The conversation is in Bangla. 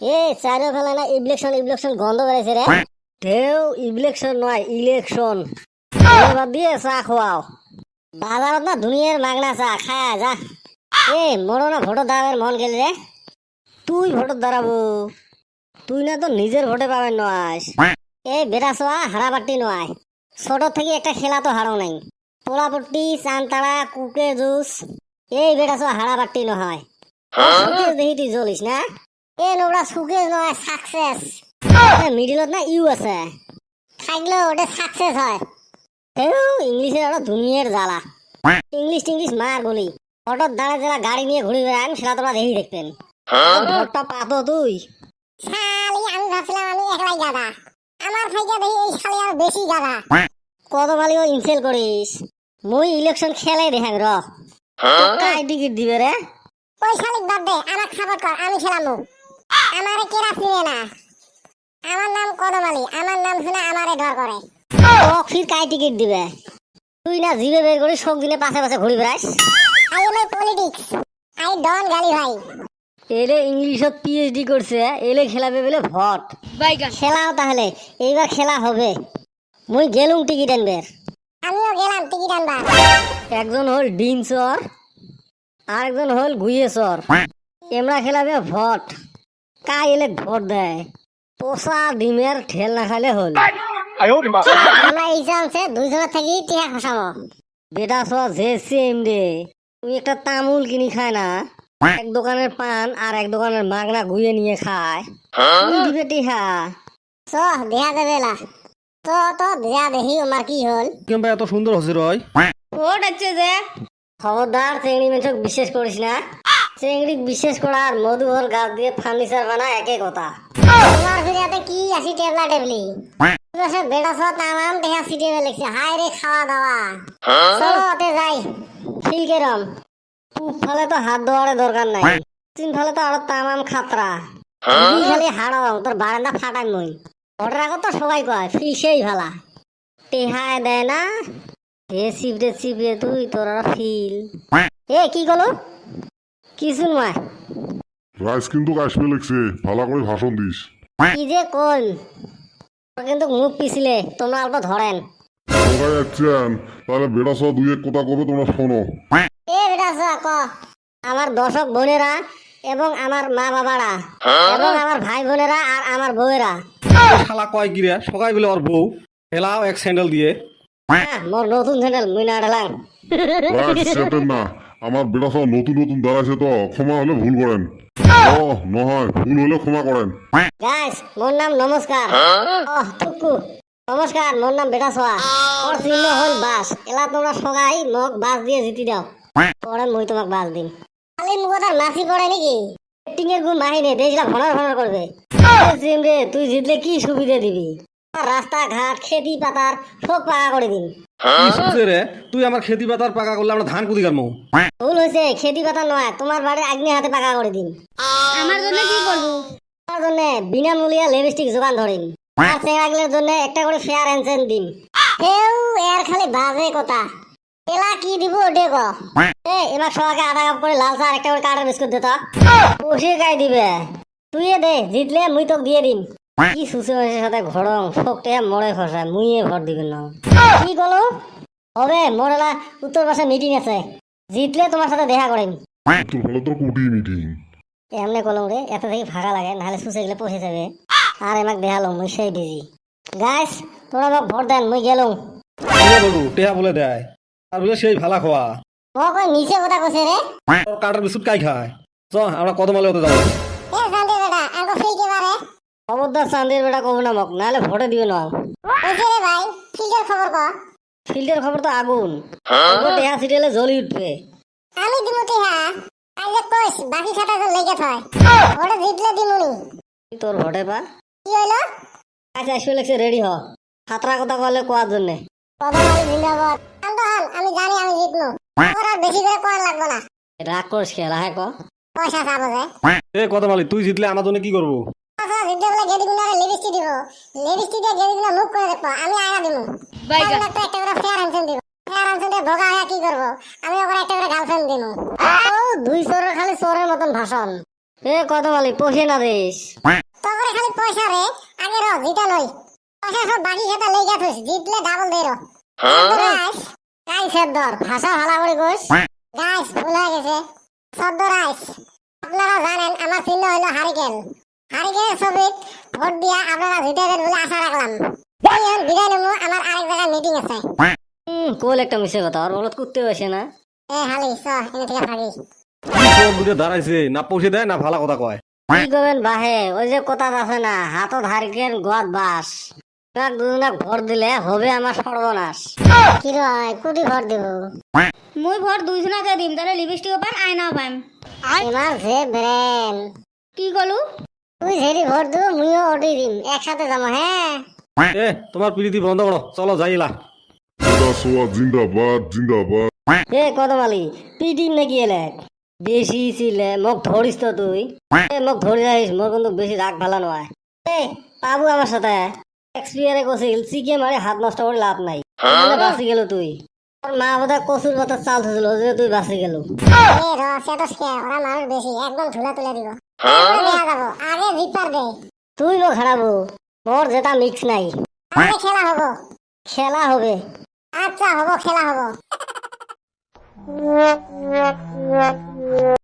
এ চারিও ফেলা না ইলেকশন ইলেকশন গন্ধ বেড়েছে রে। ঢেউ ইলেকশন নয় ইলেকশন। এবার দিয়ে চা খোয়াও। বাজারত না দুনিয়ার মাগনা চা খায়া যা। এ মোরও না ভোটর দাঁড়াবার মন গেল রে। তুই ভোটর দাঁড়াবো? তুই না তো নিজের ভোটে পাবেন নয়। এই বেটা চোয়া হারাবাটি নয়। ছোট থেকে একটা খেলা তো হারাও নাই। পোলাপট্টি চানতাড়া কুকে জুস এই বেটা চোয়া হারাবাটি নহয়। সুকেশ দেখি তুই জ্বলিস না। এ নোবরা সুকেশ নয় সাকসেস। মিডিলত না ইউ আছে থাকলেও ওটা সাকসেস হয়। ইংলিশের আরো দুনিয়ার জ্বালা। ইংলিশ টিংলিশ মার বলি। অটোর দাঁড়ে যারা গাড়ি নিয়ে ঘুরে বেড়ান সেটা তোমরা দেখি দেখতেন। ভোটটা পাতো তুই। শালি আমি ভাবছিলাম আমি একলাই গাধা। আমার ফাইকা দেখি এই শালি আর বেশি গাধা। কত মালিও ইনসেল করিস। মই ইলেকশন খেলাই দেখাং র। কাই টিকিট দিবে রে? ওই শালিক বাদ দে, আমাক সাপোর্ট কর, আমি খেলামু। আমারে কেরা চিনে না। আমার নাম কদমালি, আমার নাম শুনে আমারে ডর করে। ওক ফির কাই টিকিট দিবে? তুই না জিবে বের করে সব দিনে পাশে পাশে ঘুরি বেড়াস। I am a politics, I don't গালি ভাই। এলে ইংলিশত পিএইচডি করছে, এলে খেলাবে বলে ভোট। খেলাও তাহলে, এইবার খেলা হবে। মুই গেলুম টিকিট আনবে। আমিও গেলাম টিকিট আনবার। একজন হল ডিম চর, আর একজন হল গুইয়ে চর। এমরা খেলাবে ভোট। কাই এলে ভোট দেয়। পোষা ডিমের ঠেল না খাইলে হল। আমরা এই চান্সে দুইজনের থেকে টিয়া খসাবো। বেটা ছ যে সেম রে। তুই একটা তামুল কিনি খায় না, এক দোকানের পান আর এক দোকানের মাগনা গুইয়ে নিয়ে খায়। তুই দিবে টিহা। চ দেয়া যাবে না। তো দেয়া দেখি আমার কি হল। ভাই এত সুন্দর হচ্ছে রয়। ভোট হচ্ছে যে। খবরদার চেংড়ি মেছক বিশ্বাস করিস না। চেংড়ি বিশ্বাস করা আর মধুহর গাছ দিয়ে ফার্নিচার বানা একই কথা। তোমার ফিরিয়াতে কি আসি টেবলা টেবলি। বেটা ছ তামাম দেখা সিটিয়ে লেগছে। হাই রে খাওয়া দাওয়া। চলো ওতে যাই। ফিল কেরম? পূব ফালে তো হাত ধোয়ার দরকার নাই। পশ্চিম ফালে তো আরো তামাম খাতরা। তুই খালি হাড়াও তোর বারান্দা ফাটাই মই। ভোটের আগে তো সবাই কয় ফিল সেই ভালা। টেহায় দেয় না। হে চিপড়ে চিপড়ে তুই তোর আর ফিল। এ কি গলো? কিছু নয়। রাইস কিন্তু আসবে লাগছে, ভালো করে ভাষণ দিস। কি যে কল কিন্তু মুখ পিছিলে তোমরা অল্প ধরেন। তোমরা যাচ্ছেন তাহলে বেটা সহ দুই এক কথা কবে তোমরা শোনো। এ বেটা ছ ক। আমার দর্শক বোনেরা এবং আমার মা বাবারা এবং আমার ভাই বোনেরা আর আমার বউয়েরা। শালা কয় কি রে, সকাল বলে ওর বউ হেলাও এক স্যান্ডেল দিয়ে। মোর নতুন চ্যানেল মুই না ঢালাং। রাইস সেটেন না, আমার বেটা সহ নতুন নতুন দাঁড়াইছে তো ক্ষমা হলে ভুল করেন। ও নহয় ভুল হলে ক্ষমা করেন। গাইস মোর নাম নমস্কার। টুকু নমস্কার, মোর নাম বেটা সোয়া। ওর চিহ্ন হল বাস। এলা তোমরা সবাই মোক বাস দিয়ে জিতি দাও। পরে মুই তোমাক বাস দিম। খালি মুখ তার মাসি পড়ে নাকি? টিং এর গুণ বাহিনী দেশলা ভনার ভনার করবে। জিম রে তুই জিতলে কি সুবিধা দিবি? রাস্তাঘাট খেতি পাতার সব পাকা করে দিন। কি শুনছে রে, তুই আমার খেতি পাতার পাকা করলে আমরা ধান কুদি কাটবো। ভুল হয়েছে, খেতি পাতা নয়, তোমার বাড়ির আগ্নি হাতে পাকা করে দিন। আমার জন্য কি করবো? তার জন্য বিনামূল্যে লিপস্টিক যোগান ধরিন। আর চেংড়াগুলোর জন্য একটা করে ফেয়ার হ্যান্ডসেন দিন। হেউ এর খালি বাজে কথা। এলা কি দিব ওটে ক। এবার সবাইকে আধা কাপ করে লাল চা আর একটা করে কাঠের বিস্কুট দে তো। বসে গাই দিবে। তুই দে, জিতলে মুই তোকে দিয়ে দিন। কি সুসে মাসের সাথে ঘড়ং ফোকটে মরে খসায় মুইয়ে ভর দিবেন না। কি বলো? হবে মোর এলা উত্তর পাশে মিটিং আছে, জিতলে তোমার সাথে দেখা করেন। তোর ফলে তোর কুটি মিটিং। এমনি কলম রে, এত থেকে ফাঁকা লাগে নাহলে সুসে গেলে পৌঁছে যাবে। আর এমাক দেখালো মুই সেই বিজি। গাইস তোরা আমাকে ভোট দেন, মুই গেলুম। বলু টেহা বলে দেয় আর বলে সেই ভালা খোয়া। ও কই নিচে কথা কইছে রে? ওর কাঠের বিস্কুট কাই খায়। চ আমরা কত মালে হতে যাবো। এ জানতে বেটা আগে ফিলকে পারে। খবরদার চান্দের বেটা কব না মক, নাহলে ভোটে দিবে না। কইছে রে ভাই, ফিলকের খবর ক। ফিল্ডের খবর তো আগুন। টেহা সিরিয়ালে জ্বলি উঠবে। আমি দিমু টিহা। আজ কইস বাকি খাতা তো লেগে থয়। ওটা জিতলে দিমুনি। তোর ভোটে পা কি হইলো? আচ্ছা আসবে লাগছে, রেডি হ। খাতরা কথা বলে কোয়ার জন্যে। কদমালি জিন্দাবাদ। আমি জানি আমি জিতবো। ওর আর বেশি করে কোয়া লাগবে না। রাগ করিস খেলা হ্যাঁ ক। পয়সা চাবো যে। এ কত মালি তুই জিতলে আমার জন্য কি করবো? জিতলে বলে গেদি গুনারে লিপস্টিক দিব। লিপস্টিক দিয়ে গেদি গুনা মুখ করে দেখবো। আমি আয়না দিমু। একটা করে ফেয়ার হ্যান্ডসেন দিব। ফেয়ার হ্যান্ডসেন দিয়ে ভোগা হয়ে কি করবো? আমি ওকে একটা করে গার্লফ্রেন্ড দিমু। ও দুই চোরের খালি চোরের মতন ভাষণ। এ কত মালিক পোষে না দেশ তোরে খালি পয়সা রে আগে র জিতা লই পয়সা সব বাকি খেতা লই যাথিস জিতলে ডাবল দে র গাইস গাইসের দর ভাষা ভালো করে কইস গাইস ভুল হয়ে গেছে সদ্য রাইস আপনারা জানেন আমার চিহ্ন হলো হারিকেন হারিকেনের ছবি ভোট দিয়া আপনারা জিতে দেন বলে আশা রাখলাম এখন বিদায় নেবো আমার আরেক জায়গায় মিটিং আছে কোল একটা মিশে কথা আর বলত করতে আসে না এ হালি চ এনে থেকে থাকি সব দুটো দাঁড়াইছে না পৌঁছে দেয় না ভালো কথা কয় কি করবেন বাহে ওই যে কথা আছে না হাতত হারিকেন গোয়াত বাস দুজনাক ভর দিলে হবে আমার সর্বনাশ কি রয় কুটি ভোট দিব মই ভর দুইজনাকে দিম তাহলে লিপস্টিকও পাম আয়নাও পাম এবার যে ব্রেন কি কলু তুই যেদি ভোট দিব মুইও ওটি দিম একসাথে যাবো হ্যাঁ এ তোমার প্রীতি বন্ধ করো চলো যাইলা বিধানসভা জিন্দাবাদ জিন্দাবাদ এ কত মালি পিটিম নাকি এলে বেশি ছিলে মোক ধরিস তো তুই মোক ধরে যাইস মোর কিন্তু বেশি রাগ ভালো নয় এ পাবু আমার সাথে এক্সপিয়ারে কছিল চিকে মারে হাত নষ্ট করে লাভ নাই বাঁচি গেল তুই তোর মা বোধহয় কচুর পাতার চাল থছিল যে তুই বাঁচি গেল এ র সেতসকে ওরা মানুষ বেশি একদম ঝুলা তুলে দিব দেখা যাবো আগে জিতবার দে তুই মোক হারাবো মোর যেটা মিক্স নাই আগে খেলা হবো খেলা হবে আচ্ছা হবো খেলা হবো